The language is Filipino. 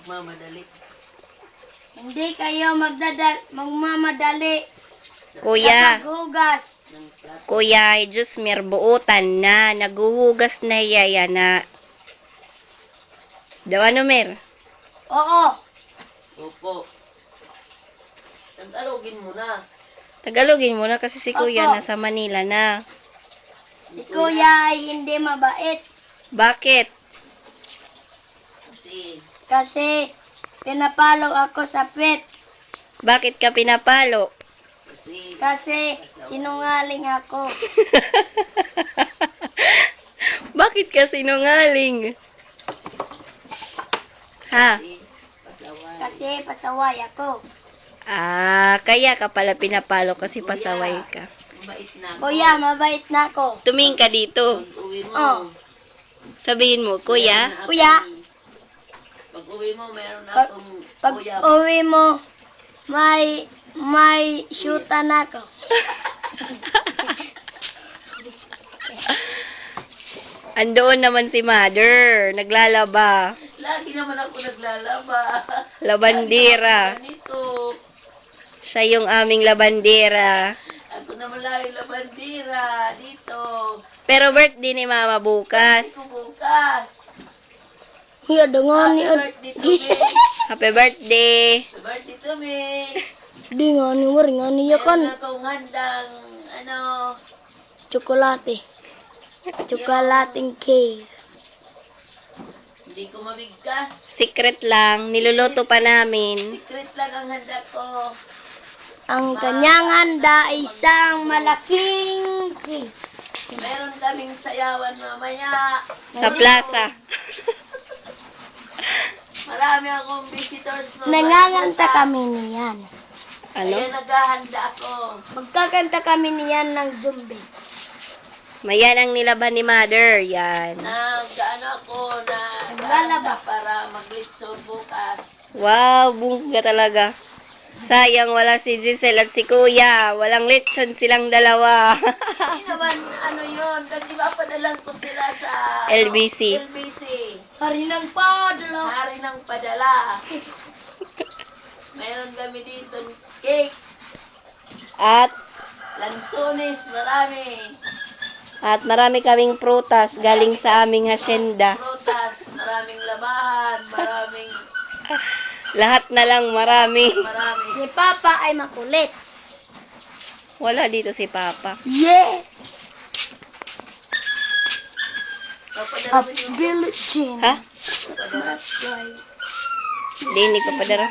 Magmamadali. Hindi kayo magmamadali. Kuya, Kapaghugas. Ng plato. Kuya, Diyos buutan na. Naguhugas na yaya na. Dawa no, Mer? Oo. Opo. Tagalogin mo na. Tagalogin mo na kasi si Kuya Opo. nasa Manila na. Si Kuya ay hindi mabait. Bakit? Kasi, Pinapalo ako sa pet. Bakit ka pinapalo? Kasi sinungaling ako. Bakit ka sinungaling? Ha? pasaway. Kasi pasaway ako. Kaya ka pala pinapalo kasi pasaway ka. Mabait na ako. Kuya, mabait na ako. Tumingin ka dito. Pag uwi mo, Oh. Sabihin mo, Kuya, Pag uwi mo, meron Pag- akong Pag kuya. uwi mo, may shoota na ako. andoon naman si Mother. Naglalaba. Lagi naman ako naglalaba. Labandera. Ganito. Siya yung aming labandera. Ako naman lang yung labandira dito. Pero birthday ni Mama bukas. Kasi ko bukas. Hiya, dangan Happy ni birthday to me. Happy birthday. Happy birthday to me. Di nga ni wari nga niya kan. Meron akong handang, Tsokolate. Tsokolating cake. hindi ko mabigkas. Secret lang. Niluluto pa namin. Secret lang ang handa ko. Ang kanyang handa ay isang malaking cake. Meron kaming sayawan mamaya. Sa plaza. Marami akong visitors. Nanganganta kami niyan. Ano? Kaya naghahanda ako. Magkakanta kami niyan ng zombie. Mayan ang nilaban ni Mother. Yan. Naglalaba Naglalaba. para maglitso bukas. Wow, bunga talaga. Sayang wala si Giselle at si Kuya. Walang lechon silang dalawa. Hindi naman yun. Kasi mapadalan ko sila sa LBC. LBC. Hari ng padala. Hari ng padala. Meron kami dito cake, At lansones, marami. marami kaming prutas galing sa aming hasyenda. Prutas, maraming labahan, maraming Lahat na lang marami. Si Papa ay makulit. Wala dito si Papa. Yeah! Papadala A mo yung village. Ha? papadala. That's right. Hindi pa padara.